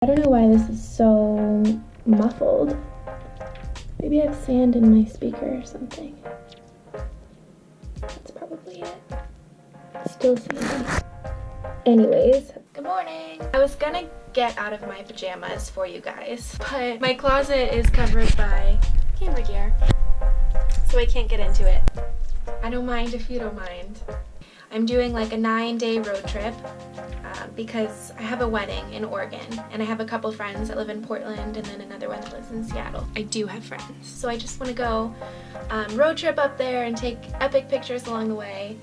I don't know why this is so muffled. Maybe I have sand in my speaker or something. That's probably it. Still sandy. Anyways, good morning. I was gonna get out of my pajamas for you guys, but my closet is covered by camera gear, so I can't get into it. I don't mind if you don't mind. I'm doing like a 9-day road trip because I have a wedding in Oregon and I have a couple friends that live in Portland and then another one that lives in Seattle. I do have friends, so I just want to go road trip up there and take epic pictures along the way,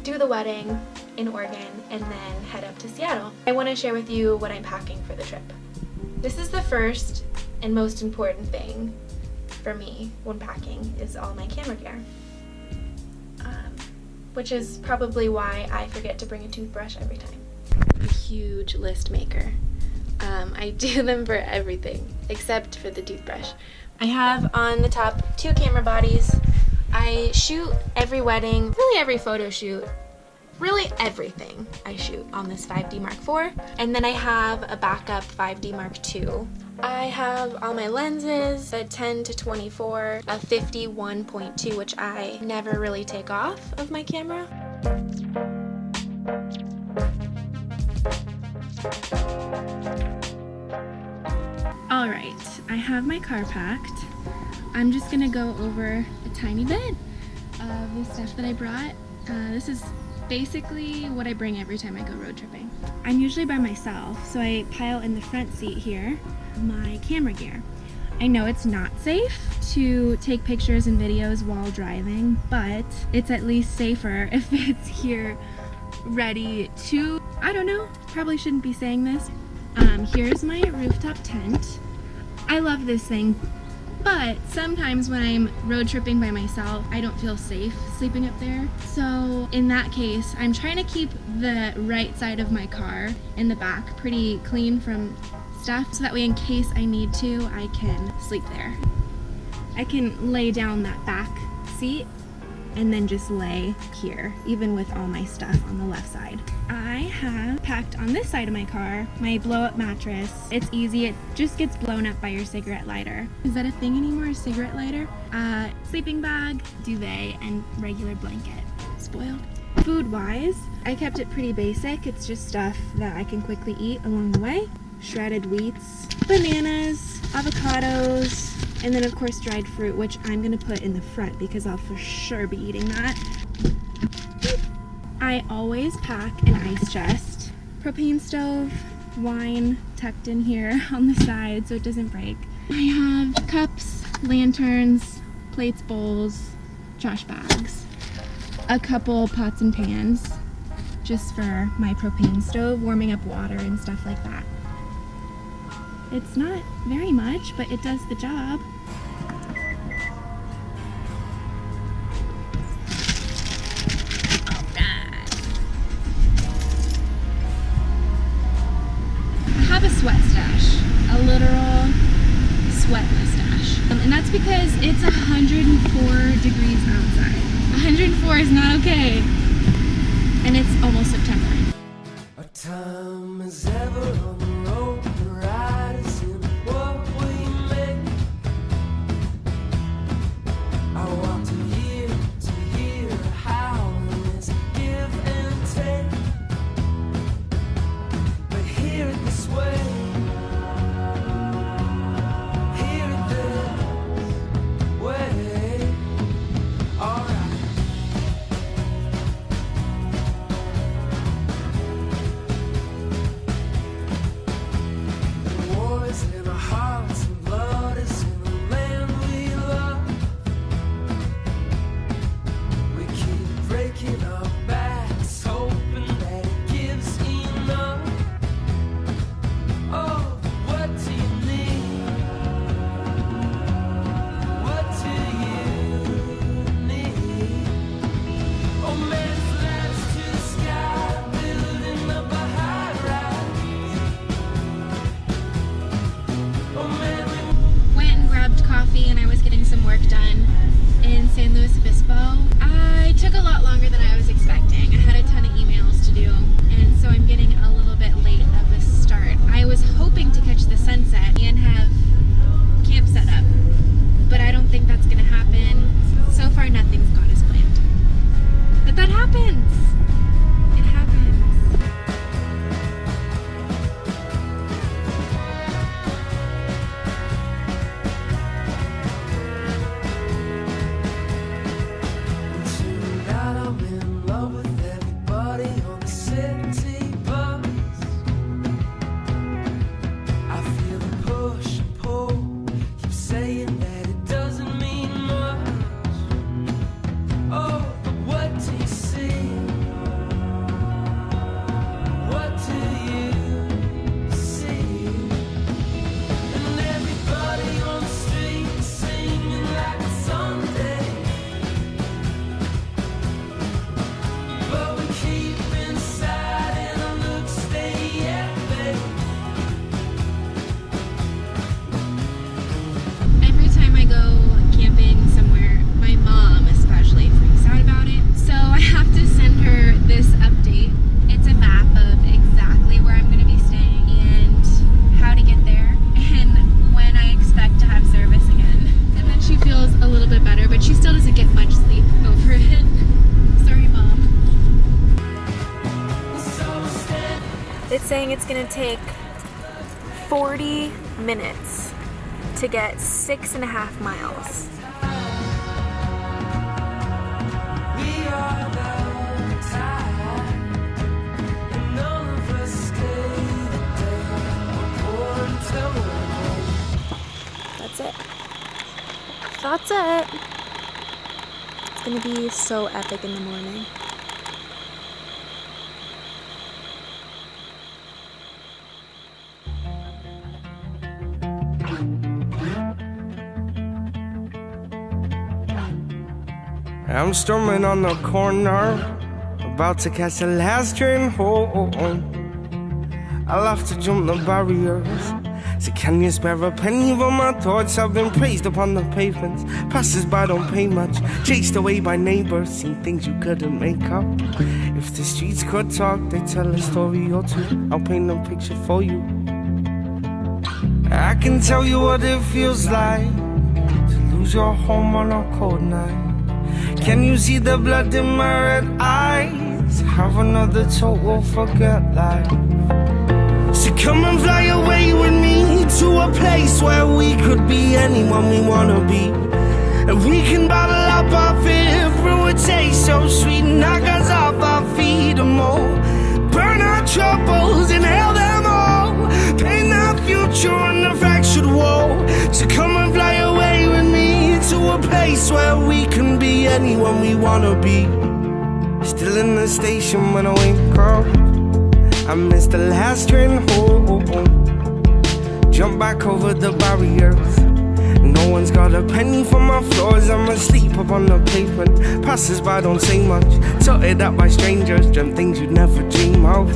do the wedding in Oregon, and then head up to Seattle. I want to share with you what I'm packing for the trip. This is the first and most important thing for me when packing is all my camera gear. Which is probably why I forget to bring a toothbrush every time. I'm a huge list maker. I do them for everything except for the toothbrush. I have on the top 2 camera bodies. I shoot every wedding, really every photo shoot, really everything I shoot on this 5D Mark IV. And then I have a backup 5D Mark II. I have all my lenses, a 10 to 24, a 51.2, which I never really take off of my camera. All right, I have my car packed. I'm just gonna go over a tiny bit of the stuff that I brought. This is basically what I bring every time I go road tripping. I'm usually by myself, so I pile in the front seat here my camera gear. I know it's not safe to take pictures and videos while driving, but it's at least safer if it's here ready to, I don't know, probably shouldn't be saying this. Here's my rooftop tent. I love this thing, but sometimes when I'm road tripping by myself, I don't feel safe sleeping up there. So in that case, I'm trying to keep the right side of my car in the back pretty clean from stuff, so that way in case I need to, I can sleep there. I can lay down that back seat and then just lay here, even with all my stuff on the left side. I have packed on this side of my car my blow-up mattress. It's easy, it just gets blown up by your cigarette lighter. Is that a thing anymore, a cigarette lighter? Sleeping bag, duvet, and regular blanket. Spoiled. Food-wise, I kept it pretty basic. It's just stuff that I can quickly eat along the way. Shredded wheats, bananas, avocados, and then of course dried fruit, which I'm gonna put in the front because I'll for sure be eating that. I always pack an ice chest, propane stove, wine tucked in here on the side so it doesn't break. I have cups, lanterns, plates, bowls, trash bags, a couple pots and pans just for my propane stove, warming up water and stuff like that. It's not very much, but it does the job. Alright. I have a sweat stash, a literal sweat mustache. And that's because it's 104 degrees outside. 104 is not okay. And it's almost September. Our time is ever on the road. catch the it's gonna take 40 minutes to get 6.5 miles. That's it. That's it. It's gonna be so epic in the morning. I'm storming on the corner, about to catch the last train home. I'll have to jump the barriers. So can you spare a penny for my thoughts? I've been praised upon the pavements. Passers-by don't pay much. Chased away by neighbors, seen things you couldn't make up. If the streets could talk, they'd tell a story or two. I'll paint a picture for you. I can tell you what it feels like to lose your home on a cold night. Can you see the blood in my red eyes? Have another total forget life. So come and fly away with me to a place where we could be anyone we wanna be. And we can bottle up our fear, brew a taste so sweet, knock us off our feet and more. Burn our troubles, inhale them all, paint our future on a fractured wall. So come and fly away with me to a place where we can be anyone we wanna be. Still in the station when I wake up, I missed the last train home. Jump back over the barriers. No one's got a penny for my floors. I'm asleep up on the pavement. Passers-by don't say much. Tilted up by strangers, dream things you'd never dream of.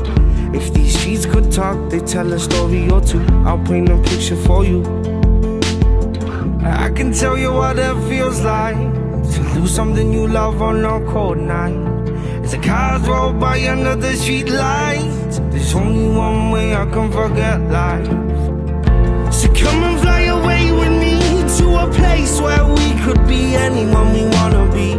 If these streets could talk, they'd tell a story or two. I'll paint a picture for you. I can tell you what it feels like to lose something you love on a cold night. As the cars roll by under the street lights, there's only one way I can forget life. So come and fly away with me to a place where we could be anyone we wanna be.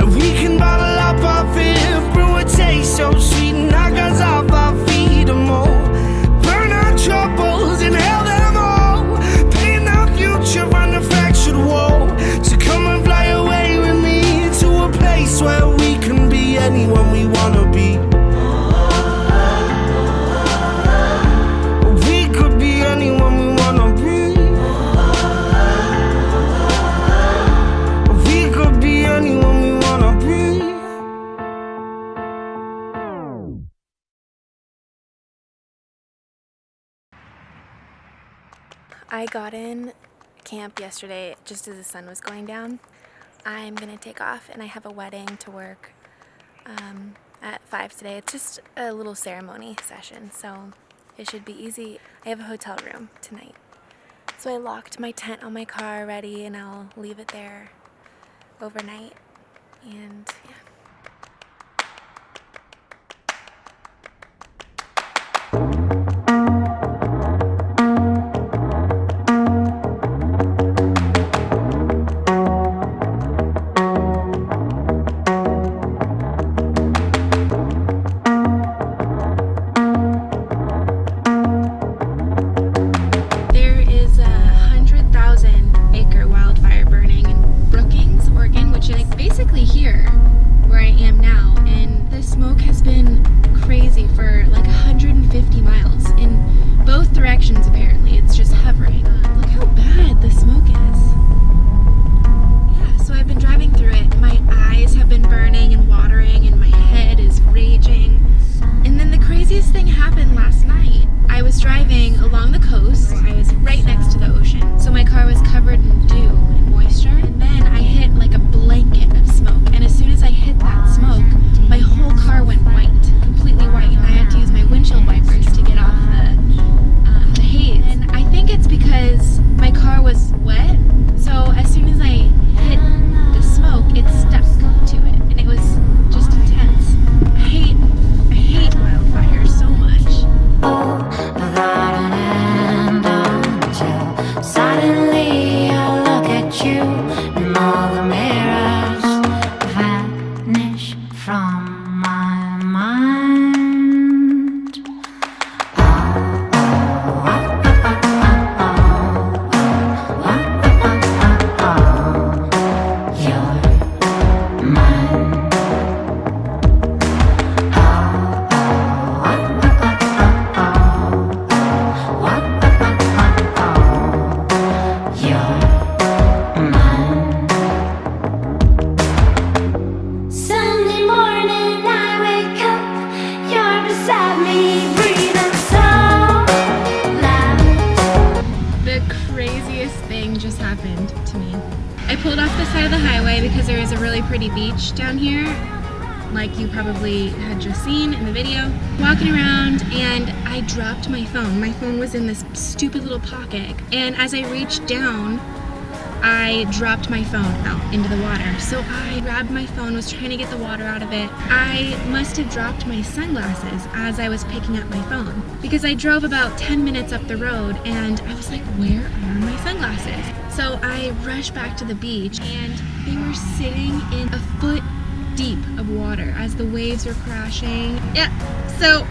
And we can bottle up our fear, brew a taste so sweet, knock us off our feet and more. Burn our troubles, inhale them all, paint our future on a fractured wall. So come and fly away with me to a place where we can be anyone we wanna be. We could be anyone we wanna be. We could be anyone we wanna be. I got in camp yesterday just as the sun was going down. I'm gonna take off and I have a wedding to work at 5 today. It's just a little ceremony session, so it should be easy. I have a hotel room tonight. So I locked my tent on my car already and I'll leave it there overnight. And yeah. Wildfire burning in Brookings, Oregon, which is basically here. thing just happened to me. I pulled off the side of the highway because there is a really pretty beach down here, like you probably had just seen in the video. Walking around and I dropped my phone. My phone was in this stupid little pocket, and as I reached down, I dropped my phone out into the water. So I grabbed my phone, was trying to get the water out of it. I must have dropped my sunglasses as I was picking up my phone, because I drove about 10 minutes up the road and I was like, where are my sunglasses? So I rushed back to the beach and they were sitting in a foot deep of water as the waves were crashing. Yeah, so